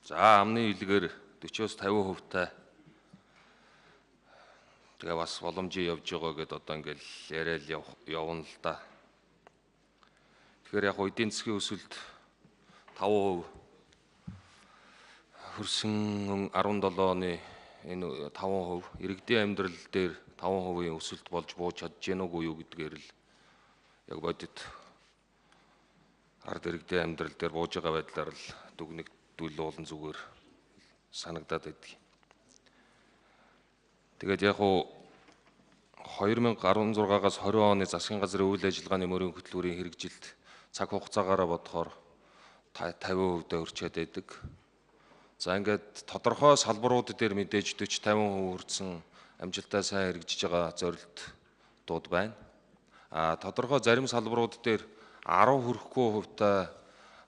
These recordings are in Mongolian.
За амны илгээр 40-50% та тэгээ бас боломжийн явж байгаа гэдээ одоо ингээл яриад явна л да. Тэгэхээр яг эдийн засгийн өсөлт 5% хөрсөн 17 оны энэ 5%, иргэдийн амьдрал дээр 5%-ийн өсөлт болж бууж чадж гэнэ үгүй юу гэдгээр л яг бодит ард иргэдийн амьдрал дээр бууж байгаа байдлаар л дүгнэгдүүлүүлэн зүгээр санагдаад байдаг. Тэгээд яг 2016-аас 20 оны засгийн газрын үйл ажиллагааны мөрийн хөтөлбөрийн хэрэгжилт цаг хугацаагаараа бодохоор 50% өрчөөд байдаг. За ингээд тодорхой салбарууд дээр мэдээж 40-50% хүрсэн амжилттай сайн хэрэгжиж байгаа зорилтууд байна. Тодорхой зарим салбарууд дээр 10 хүрэхгүй хувьтай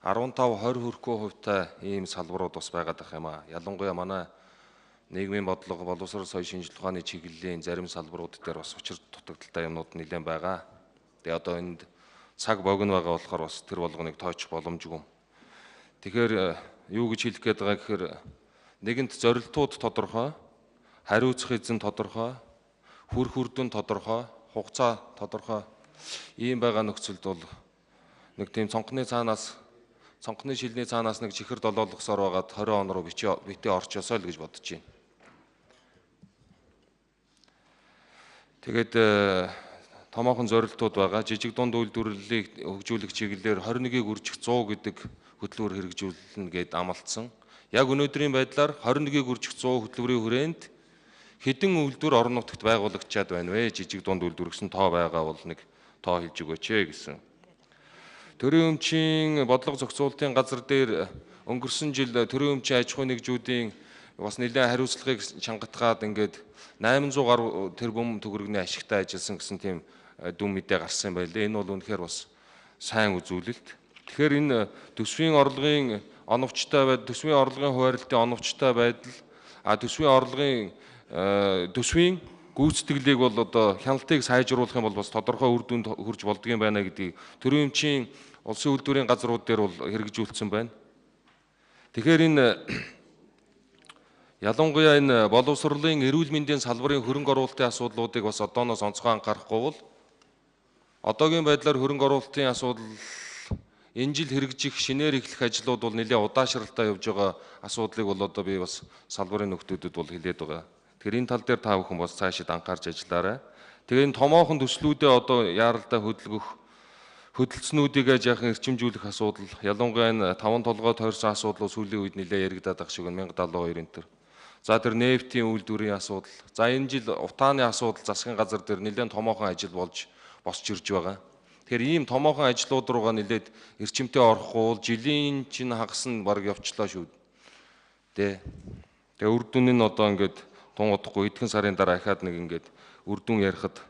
15-20 хүрэхгүй хувьтай ийм салбарууд бас байгаад байх юм аа. Ялангуяа манай нийгмийн бодлого, боловсрол соёлын шинжилгээ ухааны чиглэлийн зарим салбарууд дээр бас учир дутагдaltaй юмнууд нэлээд байгаа. Тэгээ одоо энд цаг богино байгаа болохоор бас тэр болгоныг тоочих боломжгүй. Тэгэхээр юу гэж хэлэх гээд байгаа гэхээр нэгэнт зорилтууд тодорхой, хариуцах эзэн тодорхой, хүр хүрдэн тодорхой, хугацаа тодорхой ийм байгаа нөхцөлд бол нэг тийм цонхны шилний цаанаас нэг чихэр долоолгосоор байгаад 20 он руу битээ орчосоо л гэж бодож байна. Тэгээд томоохон зорилтууд байгаа. Жижиг дунд үйлдвэрлэлийг хөгжүүлэх чиглэлээр 21-ийг үржих 100 гэдэг хөтөлбөр хэрэгжүүлнэ гэд амлалтсан. Яг өнөөдрийн байдлаар 21-ийг үржих 100 хөтөлбөрийн хүрээнд хэдэн үйлдвэр орон нутагт байгуулагдчаад байна вэ? Жижиг дунд үйлдвэр гэсэн тоо байгаа бол нэг тоо хэлж өгөөч гэсэн. Төрийн өмчийн бодлого зохицуулалтын газар дээр өнгөрсөн жил төрийн өмчийн аж ахуй нэгжүүдийн бас нэлээд хариуцлагыг чангатгаад ингээд 800 гаруй тэрбум төгрөгийн ашигтай ажилласан гэсэн тийм дүн мэдээ гарсан байл. Энэ бол үнэхээр бас сайн үзүүлэлт. Тэгэхээр энэ төсвийн орлогын оновчтой байдал, төсвийн орлогын хуваарлтын оновчтой байдал, төсвийн гүйцэтгэлийг бол одоо хяналтыг сайжруулах юм бол бас тодорхой үр дүнд хүрч болдгийм байна гэдгийг төрийн өмчийн улсын үйлдвэрийн газрууд дээр бол хэрэгжүүлсэн байна. Тэгэхээр энэ ялангуяа энэ боловсролын эрүүл мэндийн салбарын хөрөнгө оруулалтын асуудлуудыг бас одооноос онцгой анхаарахгүй бол одоогийн байдлаар хөрөнгө оруулалтын асуудал энэ жил хэрэгжих шинээр эхлэх ажлууд бол нэлээд удаашралтай явж байгаа асуудлыг бол одоо би бас салбарын нөхдүүдэд бол хэлээд байгаа. Тэгэхээр энэ тал дээр та бүхэн бас цаашид анхаарч ажиллаарай. Тэгээ энэ томоохон төслүүдээ одоо яаралдаа хөдөлгснүүдийг жаахан эрчимжүүлэх асуудал, ялангуяа энэ 5 толгой тойрсон асуудлууд сүүлийн үед нэлээд яригадаад ах шиг 1072 энэ төр. За тэр нефтийн үйлдвэрийн асуудал. За энэ жил утааны асуудал засгийн газар дээр нэлээд томоохон ажил босч ирж байгаа. Тэгэхээр ийм томоохон ажлууд руугаа нэлээд эрчимтэй орохгүй бол жилийн чинь хагас нь баг явчлаа шүү. Тэгээ үр дүн нь одоо ингээд тунгадахгүй эдхэн сарын дараа ахаад нэг ингээд үр дүн ярихад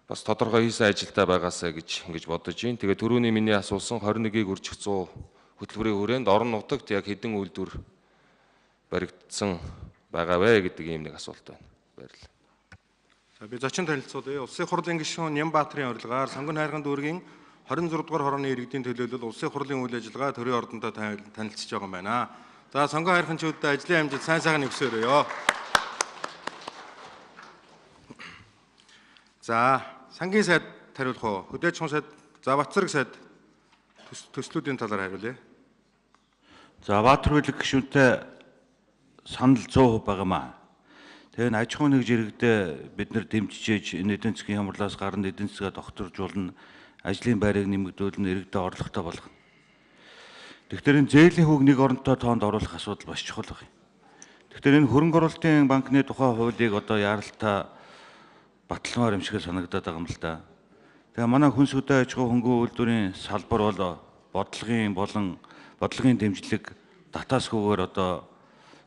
бас тодорхой хийсэн ажилтаа байгаасаа гэж ингэж бодож байна. Тэгээ түрүүний миний асуусан 21-ийг үржих 100 хөтөлбөрийн хүрээнд орон нутагт яг хэдэн үйлдвэр баригдсан байгаа вэ гэдэг ийм нэг асуулт байна. Баярлалаа. За би зочин танилцуулъя. Улсын хурлын гишүүн Нямбаатрын урилгаар Сонгон хайрхан дүүргийн 26 дугаар хорооны иргэдийн төлөөлөл улсын хурлын үйл ажиллагаа төрийн ордонтой танилцж байгаа юм байна. За сонгон хайрханчуудад ажлын амжилт сайн сайхан өгсөөрэй. За сангийн сайд хариулах уу? Хөдөөж хүн сайд, за Батцэрэг сайд төслүүдийн талаар хариулъя. За Баатар хууль гишүүнтэй санал 100% байгаамаа. Тэгээ аж ахуйн нэгж иргэдээ бид нар дэмжиж энэ эдийн засгийн хямралаас гарна, эдийн засгаа докторжуулна, ажлын байрыг нэмэгдүүлнэ, иргэдэд орлоготой болгоно. Тэгэхээр энэ зээлийн хүүг нэг оронтой тоонд оруулах асуудал маш чухал байна. Тэгэхээр энэ хөрөнгө оруулалтын банкны тухай хуулийг одоо яаралтай баталмаар юм шиг санагдаад байгаа юм л да. Тэгээ манай хүнс хөдөө аж ахуй хөнгөн үйлдвэрийн салбар бол бодлогын дэмжлэг татаасгүйгээр одоо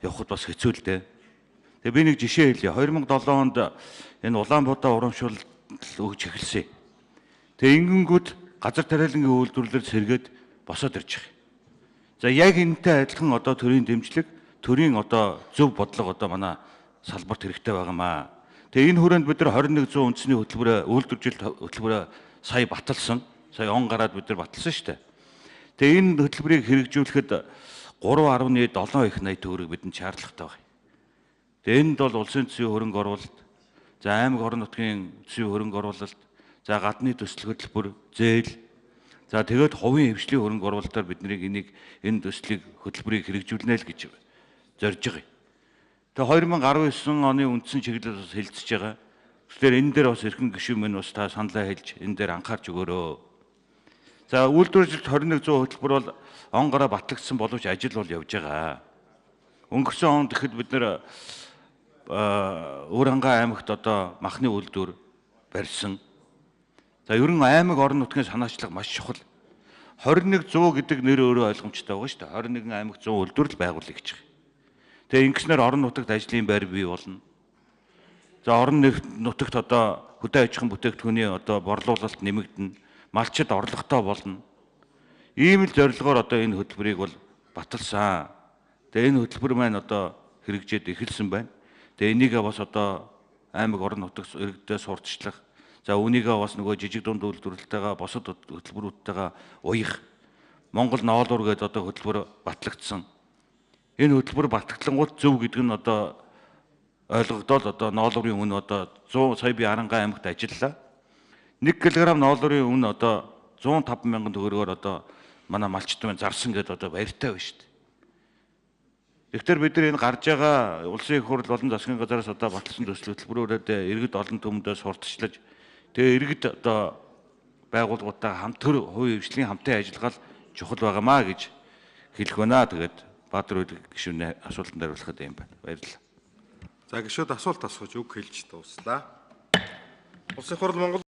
явахд бас хэцүү л дээ. Тэгээ би нэг жишээ хэлье. 2007 онд энэ Улаанбаатар урамшуул өгч эхэлсэн. Тэгээ ингэнгүүт газар тариалангийн үйлдвэрлэлд сэргээд босоод ирж байгаа. За яг энэтэй адилхан одоо төрийн дэмжлэг, төрийн одоо зөв бодлого одоо манай салбарт хэрэгтэй байгаамаа. Тэгээ энэ хүрээнд бид нар 2100 үндэсний үйлдвэржилт хөтөлбөрөө сая баталсан. Сая он гараад бид нар баталсан шүү дээ. Тэгээ энэ хөтөлбөрийг хэрэгжүүлэхэд 3.7 их 80 төгрөг бидэнд шаардлагатай байна. Тэгээ энд бол улсын төсвийн хөрөнгө оруулалт, за аймаг орон нутгийн төсвийн хөрөнгө оруулалт, за гадны төсөл хөтөлбөр, зээл, за тэгээд хувийн хвшлийн хөрөнгө оруулалтаар бидний энэ төслийг хөтөлбөрийг хэрэгжүүлнэ л гэж зорж байгаа юм. Тэгээ 2019 оны үндсэн чиглэлээс бас хэлцэж байгаа. Тэгэхээр энэ дээр бас эрхэм гишүүн минь бас та саналаа хэлж энэ дээр анхаарч өгөөрэй. За үйлдвэржилт 2100 хөтөлбөр бол он гараа батлагдсан боловч ажил бол явж байгаа. Өнгөрсөн онд ихэд бид нэр Өөрхангай аймагт одоо махны үйлдвэр барьсан. За ерөн аймаг орон нутгийн санаачлаг маш чухал. 2100 гэдэг нэр өөрөө ойлгомжтой байгаа шүү дээ. 21 аймаг 100 үйлдвэр л байгуулъя гэж байгаа. Тэгээ ингэснээр орон нутагт ажлын байр бий болно. За орон нутагт одоо хөдөө аж ахуйн бүтээгдэхүүний одоо борлуулалт нэмэгдэнэ, малчид орлоготой болно. Ийм л зорилгоор одоо энэ хөтөлбөрийг бол баталсан. Тэгээ энэ хөтөлбөр маань одоо хэрэгжээд эхэлсэн байна. Тэгээ энийгээ бас одоо аймаг орон нутагт иргэдэд сурталчлах. За үүнийгээ бас нөгөө жижиг дунд үйлдвэрлэлтэйгээ босод хөтөлбөрүүдтэйгээ уяах. Монгол ноолуур гэдэг одоо хөтөлбөр батлагдсан. Энэ хөтөлбөр батлагдлангууд зөв гэдэг нь одоо ойлгогдоод одоо ноолуурын үн одоо 100 сая би Харангай аймагт ажиллалаа. 1 кг ноолуурын үн одоо 105 мянган төгрөгөөр одоо манай малчд маань зарсан гэдэг одоо баяртай байна шүү дээ. Тэгэхээр бид нар энэ гарч байгаа улсын их хурл болон засгийн газараас одоо баталсан төсөл хөтөлбөрөөрөө иргэд олон түмэндээ сурталчлаж тэгээ иргэд одоо байгууллагуудтай хамтар хувийн хвшлийн хамтын ажиллагаа чухал байгаамаа гэж хэлэх байна. Тэгээд Баатар Улиг гишүүний асуултанд хариулахад юм байна. Баярлалаа. За гишүүд асуулт асууж үг хэлж дууслаа. Улсын их хурл Монгол